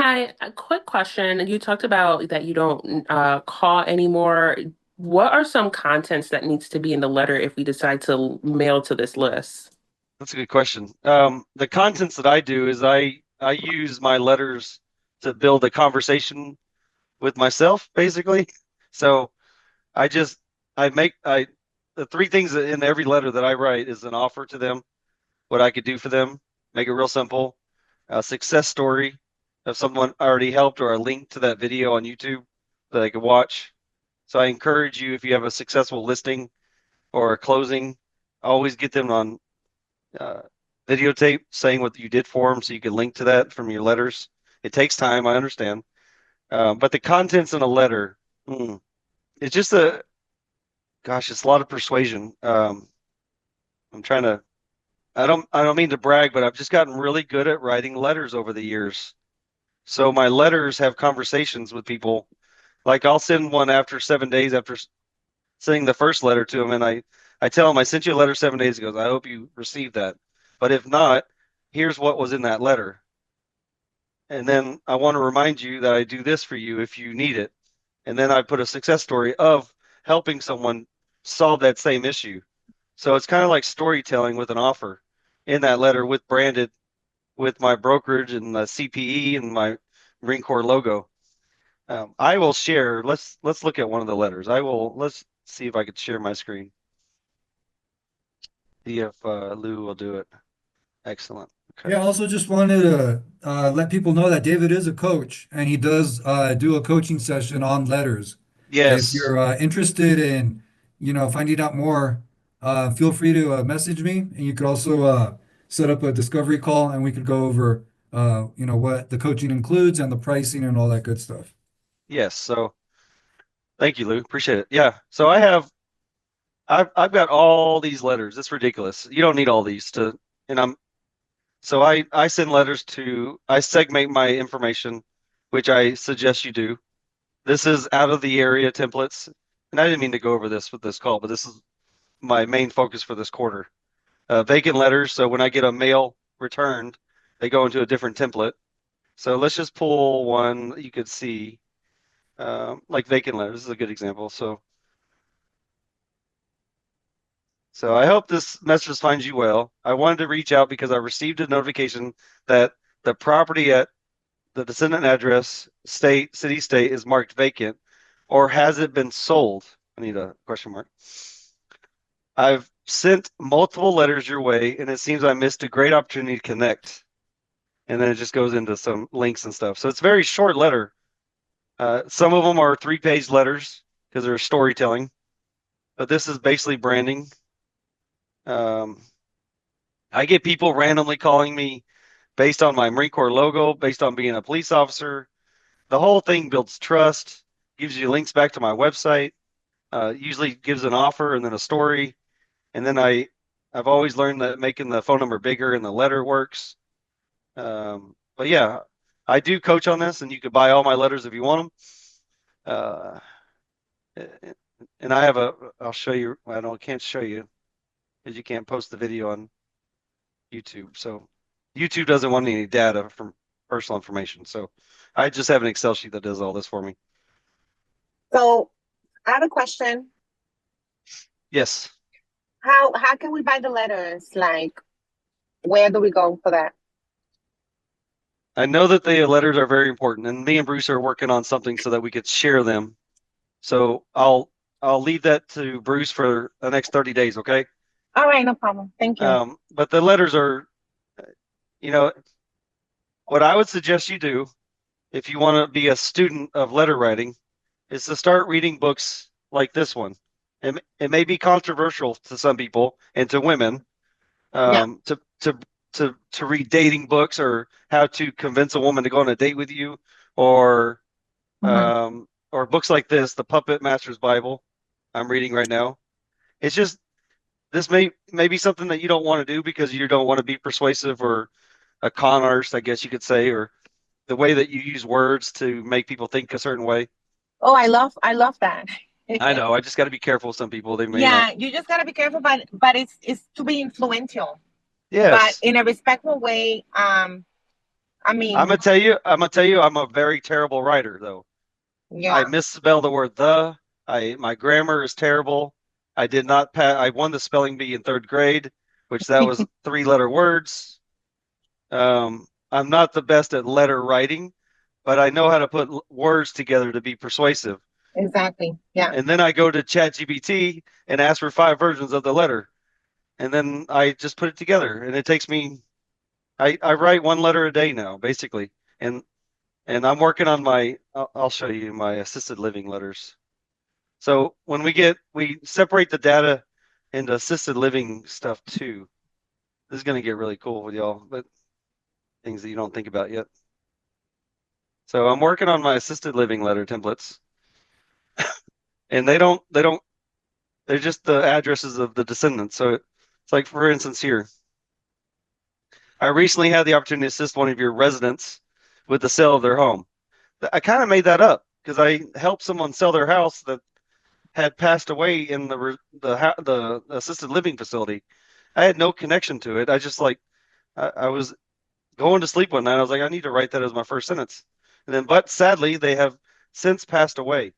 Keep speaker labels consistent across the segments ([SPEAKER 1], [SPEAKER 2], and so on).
[SPEAKER 1] Hi, a quick question. You talked about that you don't call anymore. What are some contents that needs to be in the letter if we decide to mail to this list?
[SPEAKER 2] That's a good question. The contents that I do is I use my letters to build a conversation with myself, basically. So I just I make I the three things that in every letter that I write is an offer to them, what I could do for them, make it real simple, a success story of someone I already helped, or a link to that video on YouTube that I could watch. So I encourage you, if you have a successful listing or a closing, always get them on uh, videotape saying what you did for them so you can link to that from your letters. It takes time, I understand. But the contents in a letter, it's just it's a lot of persuasion. I'm trying to, I don't mean to brag, but I've just gotten really good at writing letters over the years. So my letters have conversations with people. Like I'll send one after 7 days after sending the first letter to them, and I tell them I sent you a letter 7 days ago. I hope you received that. But if not, here's what was in that letter. And then I want to remind you that I do this for you if you need it. And then I put a success story of helping someone solve that same issue. So it's kind of like storytelling with an offer in that letter with branded with my brokerage and the CPE and my Marine Corps logo. I will share. Let's look at one of the letters. Let's see if I could share my screen. See if Lou will do it. Excellent.
[SPEAKER 3] Yeah,
[SPEAKER 2] Okay.
[SPEAKER 3] I also just wanted to let people know that David is a coach and he does do a coaching session on letters. If
[SPEAKER 2] Yes.
[SPEAKER 3] you're interested in, finding out more, feel free to message me, and you could also set up a discovery call and we could go over, what the coaching includes and the pricing and all that good stuff.
[SPEAKER 2] Yes. So thank you, Lou. Appreciate it. Yeah. So I've got all these letters. It's ridiculous. You don't need all these to, and I send letters to, I segment my information, which I suggest you do. This is out of the area templates. And I didn't mean to go over this with this call, but this is my main focus for this quarter. Vacant letters. So when I get a mail returned, they go into a different template. So let's just pull one that you could see, like vacant letters. This is a good example. So I hope this message finds you well. I wanted to reach out because I received a notification that the property at the descendant address, state is marked vacant, or has it been sold? I need a question mark. I've sent multiple letters your way, and it seems I missed a great opportunity to connect. And then it just goes into some links and stuff. So it's a very short letter. Some of them are 3-page letters because they're storytelling, but this is basically branding. Um, I get people randomly calling me based on my Marine Corps logo, based on being a police officer. The whole thing builds trust, gives you links back to my website, usually gives an offer and then a story. And then I've always learned that making the phone number bigger in the letter works. But yeah, I do coach on this, and you could buy all my letters if you want them. And I have I'll show you. I can't show you because you can't post the video on YouTube. So YouTube doesn't want any data from personal information. So I just have an Excel sheet that does all this for me.
[SPEAKER 4] So I have a question.
[SPEAKER 2] Yes.
[SPEAKER 4] How can we buy the letters? Like, where do we go for that?
[SPEAKER 2] I know that the letters are very important, and me and Bruce are working on something so that we could share them. So I'll leave that to Bruce for the next 30 days, okay?
[SPEAKER 4] All right, no problem. Thank you.
[SPEAKER 2] But the letters are, you know, what I would suggest you do if you want to be a student of letter writing is to start reading books like this one. It may be controversial to some people and to women,
[SPEAKER 4] Yeah.
[SPEAKER 2] to read dating books or how to convince a woman to go on a date with you, or
[SPEAKER 4] Hmm.
[SPEAKER 2] books like this, the Puppet Master's Bible I'm reading right now. It's just this may be something that you don't want to do because you don't want to be persuasive or a con artist, I guess you could say, or the way that you use words to make people think a certain way.
[SPEAKER 4] Oh, I love that.
[SPEAKER 2] I know. I just got to be careful with some people. They may not.
[SPEAKER 4] Yeah, you just gotta be careful, but it's to be influential, but
[SPEAKER 2] Yes.
[SPEAKER 4] in a respectful way. I
[SPEAKER 2] I'm
[SPEAKER 4] mean,
[SPEAKER 2] gonna tell you, I'm a very terrible writer though. I
[SPEAKER 4] yeah.
[SPEAKER 2] misspell the word the. My grammar is terrible. I did not pass. I won the spelling bee in third grade, which that was 3-letter words. I'm not the best at letter writing, but I know how to put words together to be persuasive.
[SPEAKER 4] Exactly. Yeah.
[SPEAKER 2] And then I go to ChatGPT and ask for 5 versions of the letter, and then I just put it together. And it takes me. I write 1 letter a day now, basically, and I'm working on my. I'll show you my assisted living letters. So when we separate the data into assisted living stuff too. This is going to get really cool with y'all, but things that you don't think about yet. So I'm working on my assisted living letter templates, and they're just the addresses of the descendants. So it's like, for instance, here, I recently had the opportunity to assist one of your residents with the sale of their home. I kind of made that up because I helped someone sell their house that had passed away in the assisted living facility. I had no connection to it. I just like I was going to sleep one night. I was like, I need to write that as my first sentence. And then, but sadly, they have since passed away.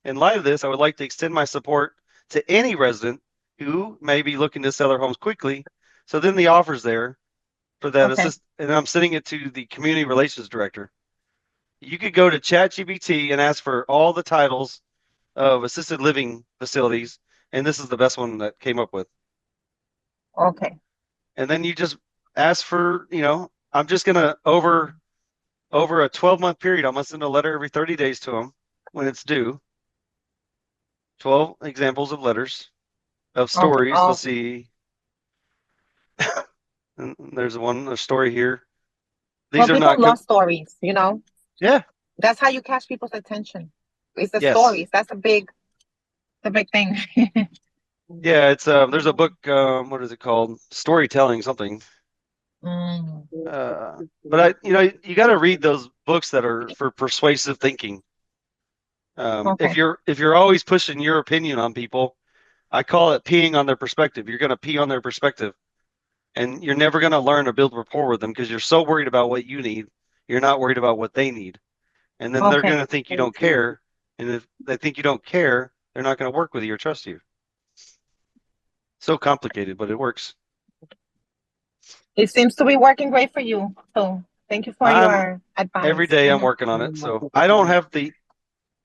[SPEAKER 2] In light of this, I would like to extend my support to any resident who may be looking to sell their homes quickly. So then the offer's there for that
[SPEAKER 4] Okay.
[SPEAKER 2] assist, and I'm sending it to the community relations director. You could go to ChatGPT and ask for all the titles of assisted living facilities, and this is the best one that came up with.
[SPEAKER 4] Okay.
[SPEAKER 2] And then you just ask for, I'm just gonna over a 12-month period, I'm gonna send a letter every 30 days to them when it's due. 12 examples of letters of
[SPEAKER 4] Okay.
[SPEAKER 2] stories.
[SPEAKER 4] Oh,
[SPEAKER 2] Let's see. And there's a story here.
[SPEAKER 4] well,
[SPEAKER 2] These are
[SPEAKER 4] people
[SPEAKER 2] not
[SPEAKER 4] love stories,
[SPEAKER 2] yeah,
[SPEAKER 4] That's how you catch people's attention. It's the
[SPEAKER 2] yes.
[SPEAKER 4] stories. That's the big thing.
[SPEAKER 2] Yeah, it's there's a book, what is it called? Storytelling something.
[SPEAKER 4] Mm,
[SPEAKER 2] But you got to read those books that are for persuasive thinking. If
[SPEAKER 4] okay.
[SPEAKER 2] you're always pushing your opinion on people, I call it peeing on their perspective. You're going to pee on their perspective, and you're never going to learn or build rapport with them because you're so worried about what you need. You're not worried about what they need. And then they're
[SPEAKER 4] Okay.
[SPEAKER 2] going to think you don't care. And if they think you don't care, they're not going to work with you or trust you. So complicated, but it works.
[SPEAKER 4] It seems to be working great for you. So thank you for
[SPEAKER 2] I'm
[SPEAKER 4] your
[SPEAKER 2] every
[SPEAKER 4] advice.
[SPEAKER 2] day I'm
[SPEAKER 4] Mhm.
[SPEAKER 2] working on it. So I don't have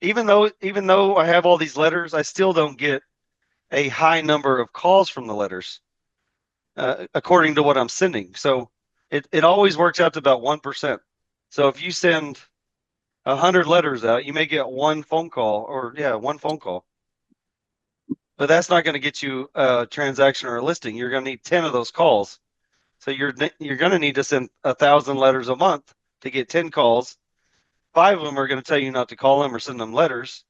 [SPEAKER 2] even though I have all these letters, I still don't get a high number of calls from the letters, according to what I'm sending. So it always works out to about 1%. So if you send 100 letters out, you may get one phone call, or yeah, one phone call. But that's not going to get you a transaction or a listing. You're going to need 10 of those calls. So you're going to need to send 1,000 letters a month to get 10 calls. 5 of them are going to tell you not to call them or send them letters.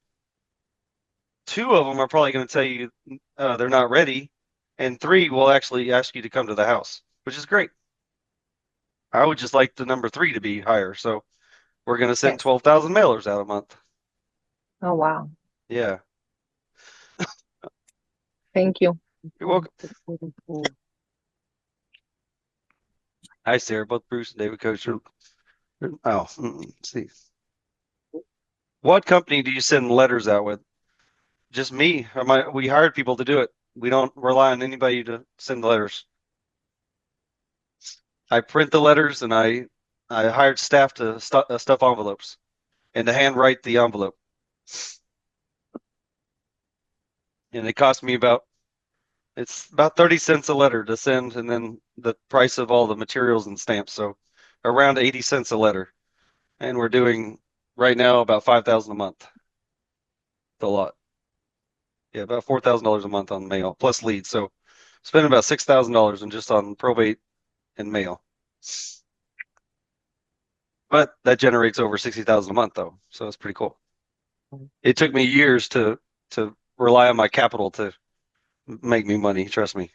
[SPEAKER 2] 2 of them are probably going to tell you they're not ready, and 3 will actually ask you to come to the house, which is great. I would just like the number 3 to be higher. So we're going to send
[SPEAKER 4] Yes.
[SPEAKER 2] 12,000 mailers out a month.
[SPEAKER 4] Oh, wow.
[SPEAKER 2] Yeah.
[SPEAKER 4] Thank you.
[SPEAKER 2] You're welcome. Hi, Sarah. Both Bruce and David Coach. Let's see. What company do you send letters out with? Just me. We hired people to do it. We don't rely on anybody to send the letters. I print the letters, and I hired staff to stuff envelopes and to handwrite the envelope. And it cost me it's about 30 cents a letter to send, and then the price of all the materials and stamps. So around 80 cents a letter. And we're doing right now about 5,000 a month. It's a lot. Yeah, about $4,000 a month on mail plus leads. So spending about $6,000 in just on probate and mail. But that generates over 60,000 a month though. So it's pretty cool. It took me years to rely on my capital to make me money, trust me.